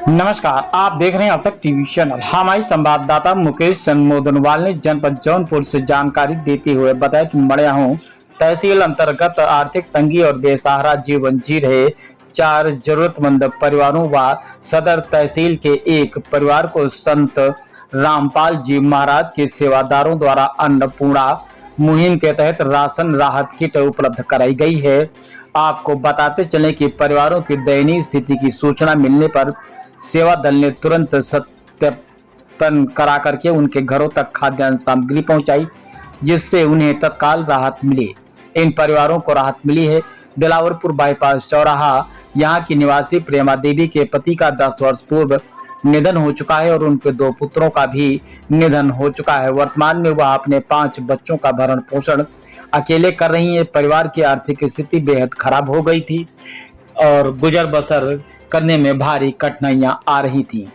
नमस्कार, आप देख रहे हैं अब तक टीवी चैनल। हमारे संवाददाता मुकेश चंद मोदनवाल ने जनपद जौनपुर से जानकारी देते हुए बताया कि मड़ियाहू तहसील अंतर्गत आर्थिक तंगी और बेसहारा जीवन जी रहे 4 जरूरतमंद परिवारों व सदर तहसील के एक परिवार को संत रामपाल जी महाराज के सेवादारों द्वारा अन्नपूर्णा मुहिम के तहत राशन राहत किट उपलब्ध कराई गई है। आपको बताते चलें कि परिवारों की दयनीय स्थिति की सूचना मिलने पर सेवा दल ने तुरंत सत्यापन करा करके उनके घरों तक खाद्यान्न सामग्री पहुंचाई, जिससे उन्हें तत्काल राहत मिली। इन परिवारों को राहत मिली है। दिलावरपुर बाईपास चौराहा यहाँ की निवासी प्रेमा देवी के पति का 10 वर्ष पूर्व निधन हो चुका है और उनके 2 पुत्रों का भी निधन हो चुका है। वर्तमान में वह अपने 5 बच्चों का भरण पोषण अकेले कर रही है। परिवार की आर्थिक स्थिति बेहद खराब हो गई थी और गुजर बसर करने में भारी कठिनाइयां आ रही थी।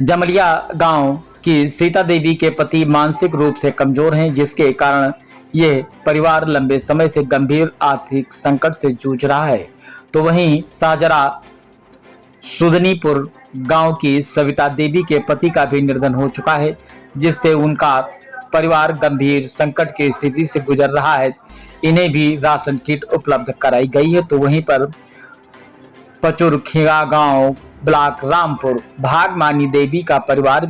जमलिया गांव की सीता देवी के पति मानसिक रूप से कमजोर हैं, जिसके कारण यह परिवार लंबे समय से गंभीर आर्थिक संकट से जूझ रहा है। तो वहीं साजरा सुदनीपुर गांव की सविता देवी के पति का भी निधन हो चुका है, जिससे उनका परिवार गंभीर संकट की स्थिति से गुजर रहा है। इन्हें भी राशन किट उपलब्ध कराई गई है। तो वहीं पर पचुरखेड़ा गांव ब्लॉक रामपुर भागमानी देवी का परिवार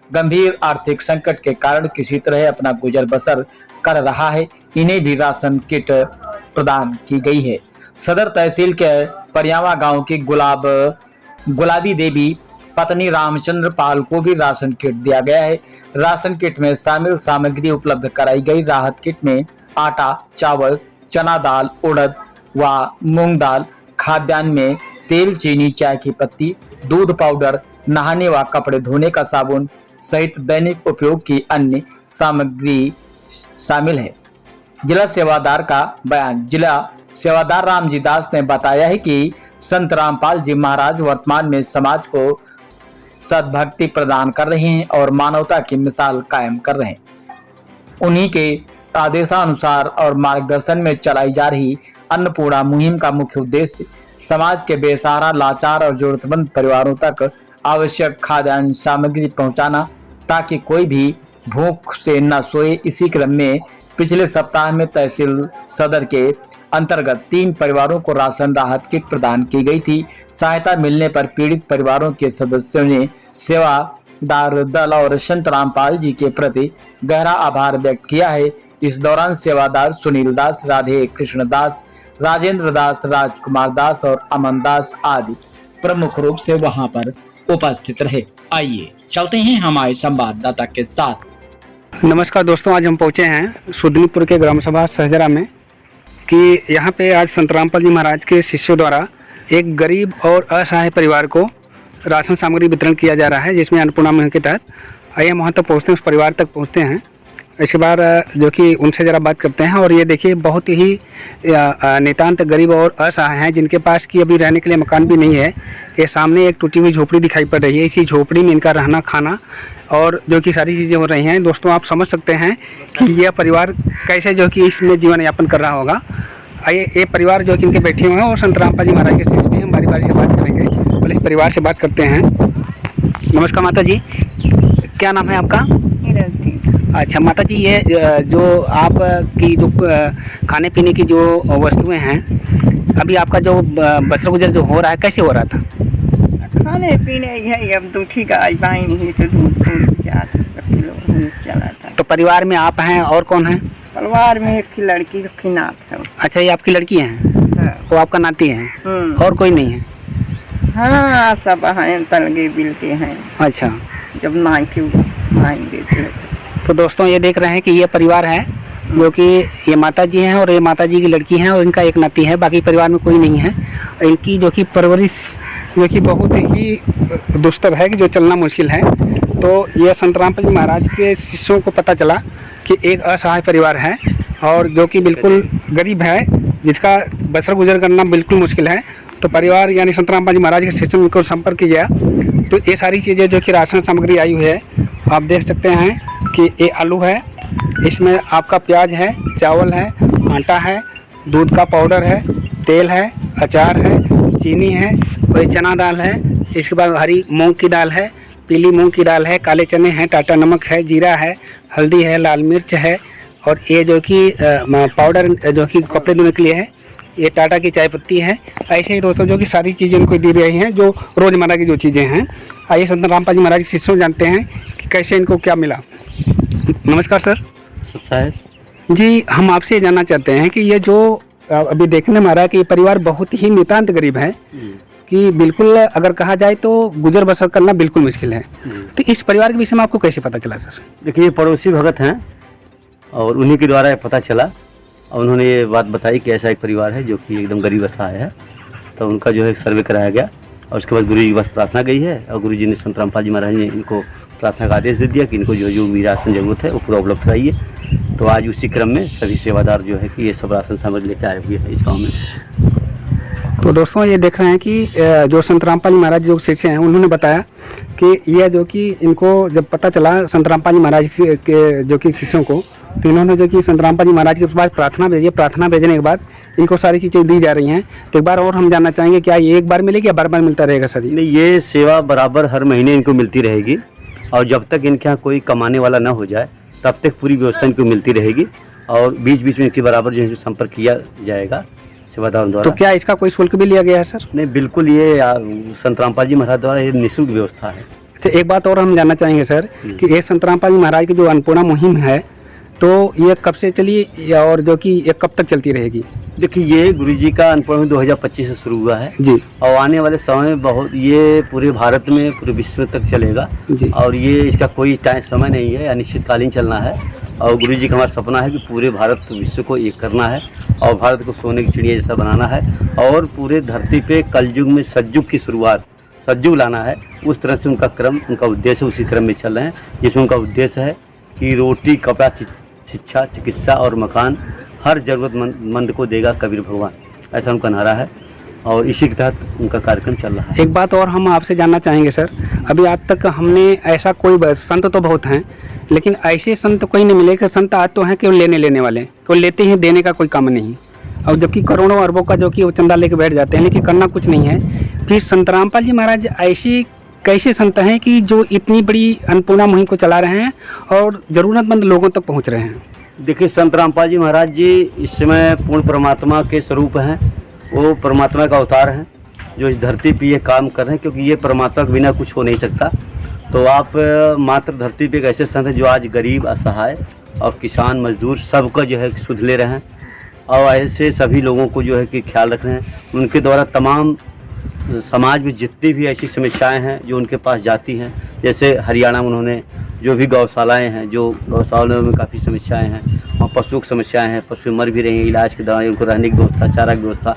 गंभीर आर्थिक संकट के कारण किसी तरह अपना गुजर बसर कर रहा है। इन्हें भी राशन किट प्रदान की गई है। सदर तहसील के परियावा गांव की गुलाबी देवी पत्नी रामचंद्र पाल को भी राशन किट दिया गया है। राशन किट में शामिल सामग्री उपलब्ध कराई गई। राहत किट में आटा, चावल, चना दाल, उड़द व मूंग दाल, खाद्यान्न में तेल, चीनी, चाय की पत्ती, दूध पाउडर, नहाने व कपड़े धोने का साबुन सहित दैनिक उपयोग की अन्य सामग्री शामिल है। जिला सेवादार का बयान। जिला सेवादार रामजी दास ने बताया है कि संत रामपाल जी महाराज वर्तमान में समाज को सद्भक्ति प्रदान कर रहे हैं और मानवता की मिसाल कायम कर रहे हैं। उन्हीं के आदेशानुसार और मार्गदर्शन में चलाई जा रही अन्नपूर्णा मुहिम का मुख्य उद्देश्य समाज के बेसहारा, लाचार और जरूरतमंद परिवारों तक आवश्यक खाद्यान्न सामग्री पहुंचाना, ताकि कोई भी भूख से न सोए। इसी क्रम में पिछले सप्ताह में तहसील सदर के अंतर्गत 3 परिवारों को राशन राहत किट प्रदान की गई थी। सहायता मिलने पर पीड़ित परिवारों के सदस्यों ने सेवादार दल और संत रामपाल जी के प्रति गहरा आभार व्यक्त किया है। इस दौरान सेवादार सुनील दास, राधे कृष्ण दास, राजेंद्र दास, राजकुमार दास और अमन दास आदि प्रमुख रूप से वहां पर उपस्थित रहे। आइए चलते हैं हमारे संवाददाता के साथ। नमस्कार दोस्तों, आज हम पहुंचे हैं सुदनीपुर के ग्राम सभा सहजरा में कि यहाँ पे आज संत रामपाल जी महाराज के शिष्यों द्वारा एक गरीब और असहाय परिवार को राशन सामग्री वितरण किया जा रहा है, जिसमें अन्नपूर्णा मुहिम के तहत। आइए हम वहाँ तक पहुँचते हैं, उस परिवार तक पहुँचते हैं। इसके बाद जो कि उनसे ज़रा बात करते हैं। और ये देखिए, बहुत ही नितांत गरीब और असहाय हैं, जिनके पास कि अभी रहने के लिए मकान भी नहीं है। ये सामने एक टूटी हुई झोपड़ी दिखाई पड़ रही है। इसी झोपड़ी में इनका रहना, खाना और जो कि सारी चीज़ें हो रही हैं। दोस्तों, आप समझ सकते हैं कि यह परिवार कैसे जो कि इसमें जीवन यापन कर रहा होगा। आइए, ये परिवार जो कि इनके बैठे हुए हैं और संत रामपाल जी महाराज के शिष्य भी हम बारी बारी से बात करेंगे। पहले इस परिवार से बात करते हैं। नमस्कार माता जी, क्या नाम है आपका? अच्छा माता जी, ये जो आप की जो खाने पीने की जो वस्तुएं हैं, अभी आपका जो बसर गुजर जो हो रहा है, कैसे हो रहा था? खाने पीने है, अब दूठी का अजवाई नहीं तो दूध किलो चला था। तो परिवार में आप हैं और कौन है? परिवार में एक लड़की की नात है। अच्छा, ये आपकी लड़की है? हाँ। वो आपका नाती है? और कोई नहीं है? हाँ, सब हैं, तलगे बिलते हैं। अच्छा, जब मांगे तो दोस्तों, ये देख रहे हैं कि ये परिवार है जो कि ये माता जी हैं और ये माता जी की लड़की हैं और इनका एक नाती है। बाकी परिवार में कोई नहीं है। इनकी जो कि परवरिश जो कि बहुत ही दुस्तर है, कि जो चलना मुश्किल है। तो यह संत रामपाल जी महाराज के शिष्यों को पता चला कि एक असहाय परिवार है और जो कि बिल्कुल गरीब है, जिसका बसर गुजर करना बिल्कुल मुश्किल है। तो परिवार यानी संत रामपाल जी महाराज के शिष्यों को संपर्क किया। तो ये सारी चीज़ें जो कि राशन सामग्री आई हुई है, आप देख सकते हैं कि ये आलू है, इसमें आपका प्याज है, चावल है, आटा है, दूध का पाउडर है, तेल है, अचार है, चीनी है, कोई चना दाल है, इसके बाद हरी मूंग की दाल है, पीली मूंग की दाल है, काले चने हैं, टाटा नमक है, जीरा है, हल्दी है, लाल मिर्च है, और ये जो कि पाउडर जो कि कपड़े धोने के लिए है, ये टाटा की चाय पत्ती है। ऐसे ही दोस्तों जो कि सारी चीज़ें इनको दी रही हैं जो रोज़मर्रा की जो चीज़ें हैं। आइए संत रामपाल जी महाराज के शिष्यों जानते हैं कि कैसे इनको क्या मिला। नमस्कार सर। साहब जी, हम आपसे ये जानना चाहते हैं कि ये जो अभी देखने में आ रहा है कि ये परिवार बहुत ही नितांत गरीब है, कि बिल्कुल अगर कहा जाए तो गुजर बसर करना बिल्कुल मुश्किल है। तो इस परिवार के विषय में आपको कैसे पता चला सर? देखिए, ये पड़ोसी भगत हैं और उन्हीं के द्वारा ये पता चला और उन्होंने ये बात बताई कि ऐसा एक परिवार है जो कि एकदम गरीब असहाय है। तो उनका जो है एक सर्वे कराया गया और उसके बाद गुरु जी के पास प्रार्थना गई है और गुरु जी ने संत रामपाल जी महाराज ने इनको प्रार्थना का आदेश दे दिया कि इनको जो जो भी राशन जरूरत है वो पूरा उपलब्ध कराइए। तो आज उसी क्रम में सभी सेवादार जो है कि ये सब राशन सामग्री लेकर आए हुए हैं इस गाँव में। तो दोस्तों ये देख रहे हैं कि जो संत रामपाल जी महाराज जो शिष्य हैं उन्होंने बताया कि यह जो कि इनको जब पता चला संत रामपाल जी महाराज के जो कि शिष्यों को, तो इन्होंने जो कि संत रामपाल जी महाराज के पास प्रार्थना भेजी। प्रार्थना भेजने के बाद इनको सारी चीज़ें दी जा रही हैं। तो एक बार और हम जानना चाहेंगे, क्या ये एक बार मिलेगी या बार बार मिलता रहेगा सर? नहीं, ये सेवा बराबर हर महीने इनको मिलती रहेगी और जब तक इनके यहाँ कोई कमाने वाला ना हो जाए तब तक पूरी व्यवस्था इनको मिलती रहेगी और बीच बीच में इनके बराबर जो है संपर्क किया जाएगा सेवादारों द्वारा। तो क्या इसका कोई शुल्क भी लिया गया है सर? नहीं, बिल्कुल, ये संत रामपाल जी महाराज द्वारा ये निःशुल्क व्यवस्था है। अच्छा, एक बात और हम जानना चाहेंगे सर कि ये संत रामपाल जी महाराज की जो अन्नपूर्णा मुहिम है तो ये कब से चली और जो कि ये कब तक चलती रहेगी? देखिए, ये गुरु जी का अन्नपूर्णा 2025 से शुरू हुआ है जी, और आने वाले समय में बहुत ये पूरे भारत में पूरे विश्व तक चलेगा जी। और ये इसका कोई समय नहीं है, अनिश्चितकालीन चलना है। और गुरु जी का हमारा सपना है कि पूरे भारत विश्व को एक करना है और भारत को सोने की चिड़िया जैसा बनाना है और पूरे धरती पे कलयुग में सतयुग की शुरुआत, सतयुग लाना है। उस तरह से उनका क्रम, उनका उद्देश्य उसी क्रम में चल रहे हैं, जिसमें उनका उद्देश्य है कि रोटी, कपड़ा, शिक्षा, चिकित्सा और मकान हर जरूरतमंद को देगा कबीर भगवान, ऐसा उनका नारा है और इसी के तहत उनका कार्यक्रम चल रहा है। एक बात और हम आपसे जानना चाहेंगे सर, अभी आज तक हमने ऐसा कोई संत तो बहुत हैं लेकिन ऐसे संत कोई नहीं मिले कि संत आज तो हैं केवल लेने वाले, केवल लेते हैं, देने का कोई काम नहीं, और जबकि करोड़ों अरबों का जो कि वो चंदा लेके बैठ जाते हैं लेकिन करना कुछ नहीं है। फिर संत रामपाल जी महाराज ऐसी कैसे संत हैं कि जो इतनी बड़ी अन्नपूर्णा मुहिम को चला रहे हैं और ज़रूरतमंद लोगों तक पहुंच रहे हैं? देखिए, संत रामपाल जी महाराज जी इस समय पूर्ण परमात्मा के स्वरूप हैं। वो परमात्मा का अवतार हैं जो इस धरती पे ये काम कर रहे हैं, क्योंकि ये परमात्मा के बिना कुछ हो नहीं सकता। तो आप मात्र धरती पे एक ऐसे संत हैं जो आज गरीब, असहाय और किसान, मजदूर सबका जो है सुध ले रहे हैं और ऐसे सभी लोगों को जो है कि ख्याल रख रहे हैं। उनके द्वारा तमाम समाज में जितनी भी ऐसी समस्याएं हैं जो उनके पास जाती हैं, जैसे हरियाणा में उन्होंने जो भी गौशालाएं हैं, जो गौशालाओं में काफ़ी समस्याएं हैं, वहाँ पशुओं की समस्याएं हैं, पशु मर भी रहे हैं, इलाज के दौरान उनको रहने की व्यवस्था, चारा की व्यवस्था,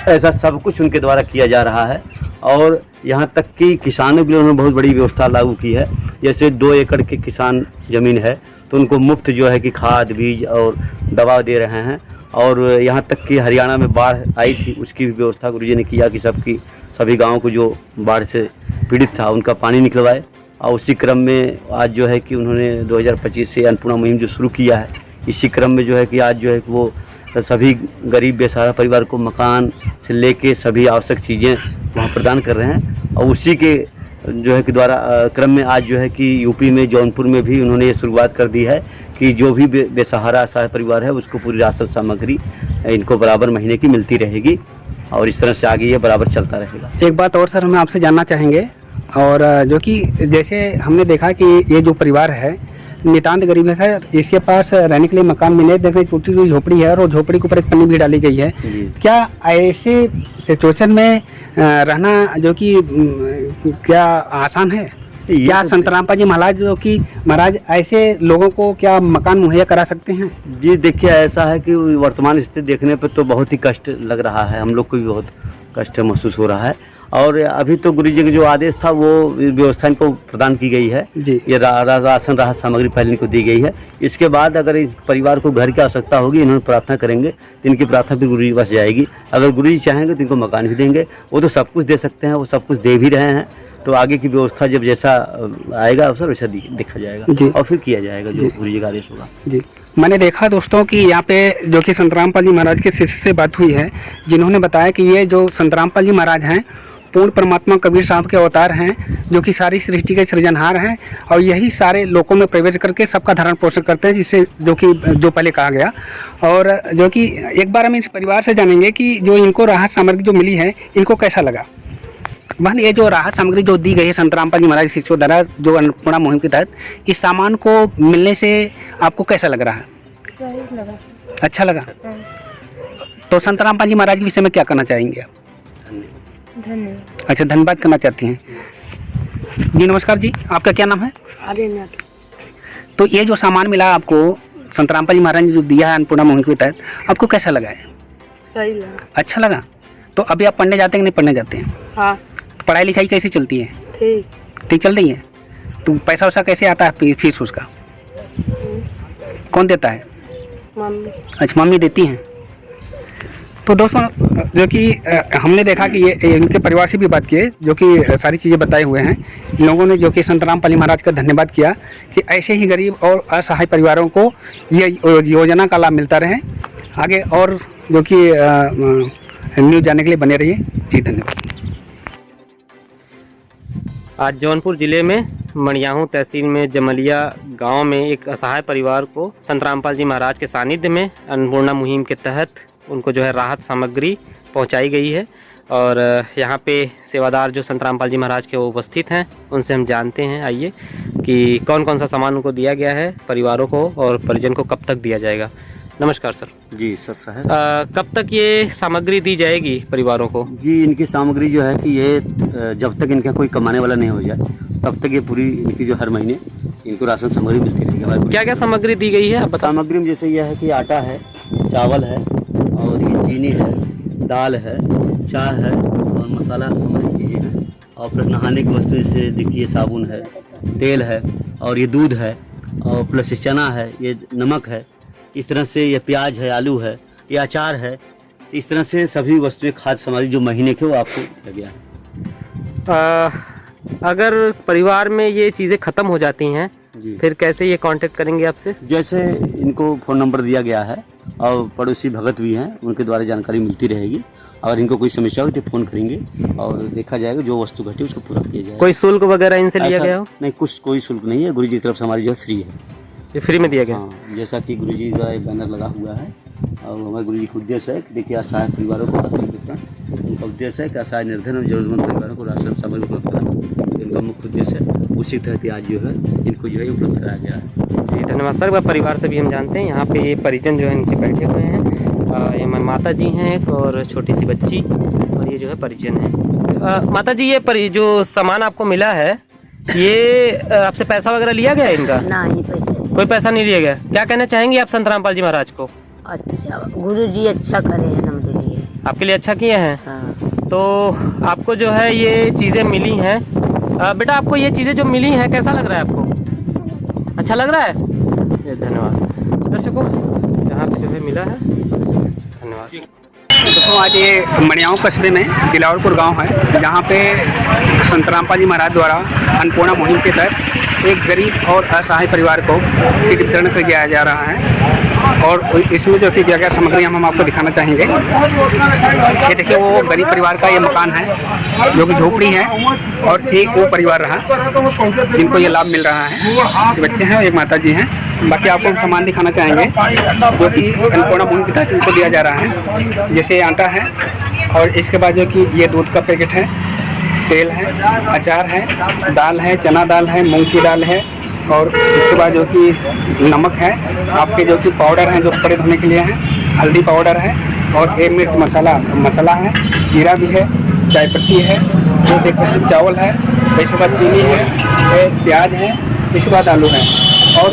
ऐसा सब कुछ उनके द्वारा किया जा रहा है। और यहाँ तक कि किसानों के लिए उन्होंने बहुत बड़ी व्यवस्था लागू की है। जैसे 2 एकड़ के किसान ज़मीन है तो उनको मुफ्त जो है कि खाद, बीज और दवा दे रहे हैं। और यहाँ तक कि हरियाणा में बाढ़ आई थी, उसकी भी व्यवस्था गुरुजी ने किया कि सभी गाँव को जो बाढ़ से पीड़ित था उनका पानी निकलवाए। और उसी क्रम में आज जो है कि उन्होंने 2025 से अन्नपूर्णा मुहिम जो शुरू किया है, इसी क्रम में जो है कि आज जो है कि वो सभी गरीब बेसहारा परिवार को मकान से लेके सभी आवश्यक चीज़ें वहाँ प्रदान कर रहे हैं। और उसी के जो है कि द्वारा क्रम में आज जो है कि यूपी में जौनपुर में भी उन्होंने ये शुरुआत कर दी है कि जो भी बेसहारा असहाय परिवार है उसको पूरी राशन सामग्री इनको बराबर महीने की मिलती रहेगी और इस तरह से आगे ये बराबर चलता रहेगा। एक बात और सर हम आपसे जानना चाहेंगे, और जो कि जैसे हमने देखा कि ये जो परिवार है नितांत गरीब है सर, इसके पास रहने के लिए मकान मिले, देखिए टूटी हुई झोपड़ी है और झोपड़ी के ऊपर एक पन्नी भी डाली गई है। क्या ऐसे सिचुएशन में रहना जो कि क्या आसान है? क्या संत रामपाल जी महाराज ऐसे लोगों को क्या मकान मुहैया करा सकते हैं? जी देखिए, ऐसा है कि वर्तमान स्थिति देखने पर तो बहुत ही कष्ट लग रहा है, हम लोग को भी बहुत कष्ट महसूस हो रहा है। और अभी तो गुरु जी का जो आदेश था वो व्यवस्था इनको प्रदान की गई है जी। ये राशन राहत सामग्री पहले इनको दी गई है। इसके बाद अगर इस परिवार को घर की आवश्यकता होगी, इन्होंने प्रार्थना करेंगे तो इनकी प्रार्थना फिर गुरु जी के पास जाएगी। अगर गुरु जी चाहेंगे तो इनको मकान भी देंगे, वो तो सब कुछ दे सकते हैं, वो सब कुछ दे भी रहे हैं। तो आगे की व्यवस्था जब जैसा आएगा अवसर वैसा देखा जाएगा और फिर किया जाएगा जो गुरु जी का आदेश होगा। जी, मैंने देखा दोस्तों कि यहाँ पे जो कि संत रामपाल जी महाराज के शिष्य से बात हुई है, जिन्होंने बताया कि ये जो संत रामपाल जी महाराज हैं पूर्ण परमात्मा कबीर साहब के अवतार हैं, जो कि सारी सृष्टि के सृजनहार हैं और यही सारे लोकों में प्रवेश करके सबका धारण पोषण करते हैं, जिससे जो पहले कहा गया। और जो कि एक बार हम इस परिवार से जानेंगे कि जो इनको राहत सामग्री जो मिली है इनको कैसा लगा। बहन, ये जो राहत सामग्री जो दी गई है संत रामपाल जी महाराज शिष्यों द्वारा जो अन्नपूर्णा मुहिम के तहत, इस सामान को मिलने से आपको कैसा लग रहा है? सही लगा। अच्छा लगा। तो संत रामपाल जी महाराज के विषय में क्या कहना चाहेंगे आप? धन्यवाद। अच्छा, धन्यवाद करना चाहती हैं जी। नमस्कार जी, आपका क्या नाम है? आर्यनाथ। तो ये जो सामान मिला आपको संत रामपाल जी महाराज ने जो दिया है अन्नपूर्णा मुहिम के तहत, आपको कैसा लगा है? सही लगा। अच्छा लगा। तो अभी आप पढ़ने जाते हैं कि नहीं पढ़ने जाते हैं? हाँ। तो पढ़ाई लिखाई कैसी चलती है? ठीक चल रही है। तो पैसा वैसा कैसे आता है, फीस उसका कौन देता है? मम्मी। अच्छा, मम्मी देती हैं। तो दोस्तों, जो कि हमने देखा कि ये इनके परिवार से भी बात किए, जो कि सारी चीज़ें बताए हुए हैं इन लोगों ने, जो कि संत रामपाल जी महाराज का धन्यवाद किया कि ऐसे ही गरीब और असहाय परिवारों को ये योजना का लाभ मिलता रहे। आगे और जो कि न्यूज़ जानने के लिए बने रहिए जी। धन्यवाद। आज जौनपुर ज़िले में मणियाहू तहसील में जमलिया गांव में एक असहाय परिवार को संत रामपाल जी महाराज के सानिध्य में अन्नपूर्णा मुहिम के तहत उनको जो है राहत सामग्री पहुंचाई गई है। और यहाँ पे सेवादार जो संत रामपाल जी महाराज के वो उपस्थित हैं, उनसे हम जानते हैं आइए कि कौन कौन सा सामान उनको दिया गया है परिवारों को और परिजन को कब तक दिया जाएगा। नमस्कार सर। जी सर साहब। कब तक ये सामग्री दी जाएगी परिवारों को? जी, इनकी सामग्री जो है कि ये जब तक इनका कोई कमाने वाला नहीं हो जाए तब तक ये पूरी इनकी जो हर महीने इनको राशन सामग्री मिलती रहेगी। क्या क्या सामग्री दी गई है आप बता? सामग्री में जैसे यह है कि आटा है, चावल है और ये चीनी है, दाल है, चाय है और मसाला सारी चीज़ें हैं। और फिर नहाने की वस्तु जैसे देखिए साबुन है, तेल है और ये दूध है और प्लस चना है, ये नमक है, इस तरह से ये प्याज है, आलू है, ये अचार है। इस तरह से सभी वस्तुएं खाद्य सामग्री जो महीने के वो आपको लग गया है। अगर परिवार में ये चीज़ें ख़त्म हो जाती हैं जी, फिर कैसे ये कांटेक्ट करेंगे आपसे? जैसे इनको फ़ोन नंबर दिया गया है और पड़ोसी भगत भी हैं, उनके द्वारा जानकारी मिलती रहेगी। अगर इनको कोई समस्या हो तो फ़ोन करेंगे और देखा जाएगा, जो वस्तु घटी उसको पूरा किया जाएगा। कोई शुल्क वगैरह इनसे लिया गया हो? नहीं, कोई शुल्क नहीं है। गुरुजी की तरफ से हमारी जो है फ्री है। ये फ्री में दिया गया? हाँ, जैसा कि गुरुजी द्वारा एक बैनर लगा हुआ है और हमारे गुरुजी का उद्देश्य है कि देखिए असहाय परिवारों को राशन वितरण, उनका उद्देश्य है कि असहाय निर्धन और जरूरतमंद परिवारों को राशन सामग्री उपलब्ध कराना, इनका मुख्य उद्देश्य है। उसी तहत आज जो है इनको जो है उपलब्ध कराया गया है। जी धन्यवाद सर। परिवार से भी हम जानते हैं, यहाँ पे ये परिजन जो है नीचे बैठे हुए हैं। ये माता जी हैं एक और छोटी सी बच्ची, और ये जो है परिजन है। माता जी, ये जो सामान आपको मिला है, ये आपसे पैसा वगैरह लिया गया है इनका? नहीं, पैसे कोई पैसा नहीं लिया गया। क्या कहना चाहेंगे आप संत रामपाल जी महाराज को? अच्छा, गुरु जी अच्छा करे हैं हमारे लिए। आपके लिए अच्छा किए हैं। हाँ। तो आपको जो है ये चीज़ें मिली हैं। बेटा, आपको ये चीज़ें जो मिली हैं कैसा लग रहा है आपको? अच्छा लग रहा है। धन्यवाद दर्शकों, यहाँ पे जो है मिला है। धन्यवाद। दोस्तों, आज ये मणियाहू कस्बे में दिलावरपुर गांव है, जहां पे संत रामपाल जी महाराज द्वारा अन्नपूर्णा मुहिम के तहत एक गरीब और असहाय परिवार को किट वितरण किया जा रहा है। और इसमें जो कि क्या क्या सामग्री हम आपको दिखाना चाहेंगे। ये देखिए, वो गरीब परिवार का ये मकान है जो कि झोपड़ी है, और एक वो परिवार रहा जिनको ये लाभ मिल रहा है। बच्चे हैं, एक माता जी हैं। बाकी आपको हम सामान दिखाना चाहेंगे जो कि अन्नपूर्णा मुहिम के तहत इनको दिया जा रहा है। जैसे आटा है, और इसके बाद जो कि ये दूध का पैकेट है, तेल है, अचार है, दाल है, चना दाल है, मूंग की दाल है, और इसके बाद जो कि नमक है, आपके जो कि पाउडर हैं जो कपड़े धोने के लिए हैं, हल्दी पाउडर है, और एक मिर्च मसाला है, जीरा भी है, चाय पत्ती है, जो देखते हैं चावल है, इसके बाद चीनी है, प्याज है, इसके बाद आलू है, और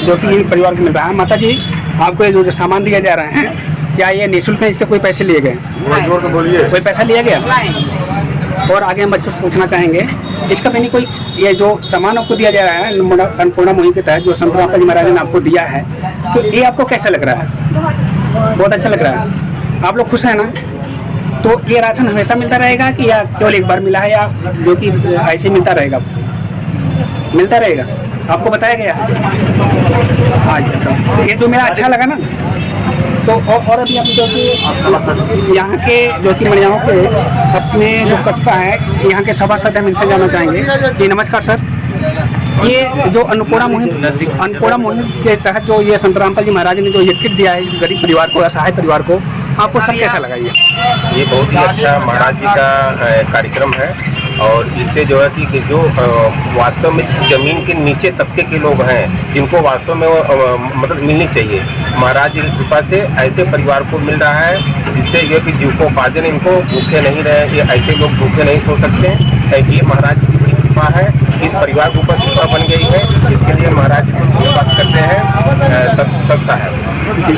जो कि इन परिवार को मिल रहा है। माता जी, आपको ये जो सामान दिया जा रहा है, क्या ये निःशुल्क है? इसके कोई पैसे लिए गए? जोर से बोलिए। कोई पैसा लिया गया? और आगे हम बच्चों से पूछना चाहेंगे, इसका मैंने कोई ये जो सामान आपको दिया जा रहा है अन्नपूर्णा मुहिम के तहत जो संत रामपाल जी महाराज ने आपको दिया है, तो ये आपको कैसा लग रहा है? बहुत अच्छा लग रहा है। आप लोग खुश हैं ना? तो ये राशन हमेशा मिलता रहेगा कि या केवल एक बार मिला है, या जो कि ऐसे मिलता रहेगा? मिलता रहेगा, आपको बताया गया? अच्छा, ये जो मेरा अच्छा लगा ना, तो और अभी आप जो कि यहाँ के जो कि मड़ियाओं के अपने जो कस्बा है यहाँ के सभासद हम इनसे जानना चाहेंगे। जी नमस्कार सर, ये जो अन्नपूर्णा मुहिम के तहत जो ये संत रामपाल जी महाराज ने जो ये किट दिया है गरीब परिवार को, असहाय परिवार को, आपको सर कैसा लगा ये बहुत ही अच्छा महाराज जी का कार्यक्रम है। और इससे जो है कि जो वास्तव में जमीन के नीचे तबके के लोग हैं जिनको वास्तव में मदद मिलनी चाहिए, महाराज जी की कृपा से ऐसे परिवार को मिल रहा है जिससे जो कि जीविकोपार्जन इनको भूखे नहीं रहे, ये ऐसे लोग भूखे नहीं सो सकते हैं। ये महाराज जी की कृपा है, इस परिवार के ऊपर कृपा बन गई है, इसके लिए महाराज जी को धन्यवाद करते हैं सब साहब जी।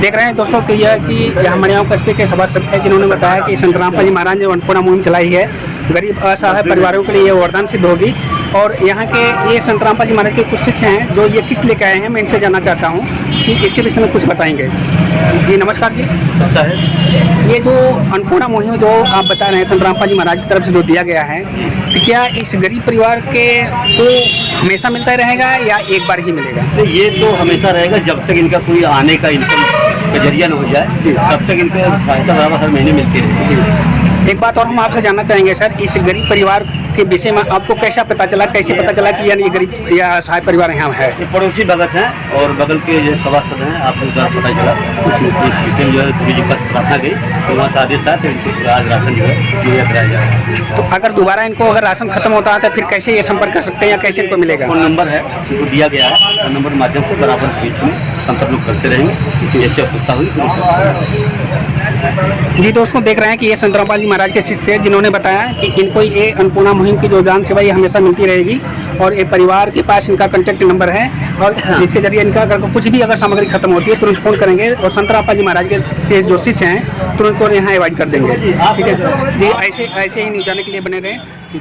देख रहे हैं दोस्तों कि यह कि यहाँ मड़ियाओं कस्बे के सभासद हैं जिन्होंने बताया कि संत रामपाल जी महाराज ने अन्नपूर्णा मुहिम चलाई है, गरीब असहाय परिवारों के लिए ये वरदान सिद्ध होगी। और यहाँ के ये संत रामपाल जी महाराज के कुछ शिष्य हैं जो ये किट लेके आए हैं, मैं इनसे जानना चाहता हूँ कि इसके विषय में कुछ बताएंगे। जी नमस्कार जी साहब, ये जो अन्नपूर्णा मुहिम जो आप बता रहे हैं संत रामपाल जी महाराज की तरफ से जो दिया गया है, तो क्या इस गरीब परिवार के को हमेशा मिलता रहेगा या एक बार ही मिलेगा? तो ये तो हमेशा रहेगा जब तक इनका कोई आने का इनकम का जरिया न हो जाए, तब तक इनको सहायता बराबर हर महीने मिलती रहेगी। एक बात और हम आपसे जानना चाहेंगे सर, इस गरीब परिवार के विषय में आपको कैसे पता चला कि यानी ये गरीब या असहाय परिवार यहाँ है? ये पड़ोसी भगत हैं और बगल के जो सभासद हैं, आप लोग द्वारा पता चला इस विषय में जो है थोड़ी जी प्रार्थना गई तो वहाँ साथ साथ इनको आज राशन जो है मुहैया कराया जाएगा। तो अगर दोबारा इनको अगर राशन खत्म होता है तो फिर कैसे ये संपर्क कर सकते हैं या कैसे इनको मिलेगा? फोन नंबर है जो दिया गया है, फोन नंबर के माध्यम से बराबर बीच में संपर्क लोग करते रहेंगे, जैसे आवश्यकता हुई। जी दोस्तों, देख रहे हैं कि ये संत रामपाल जी महाराज के शिष्य हैं जिन्होंने बताया कि इनको ये अन्नपूर्णा मुहिम की जो दान सेवा ये हमेशा मिलती रहेगी और ये परिवार के पास इनका कॉन्टैक्ट नंबर है और जिसके जरिए इनका अगर कुछ भी अगर सामग्री खत्म होती है तुरंत फोन करेंगे और संत रामपाल जी महाराज के जो शिष्य हैं तुरंत को यहाँ अवॉइड कर देंगे। ठीक है जी, ऐसे ही न्यूज़ जानने के लिए बने रहें। जी।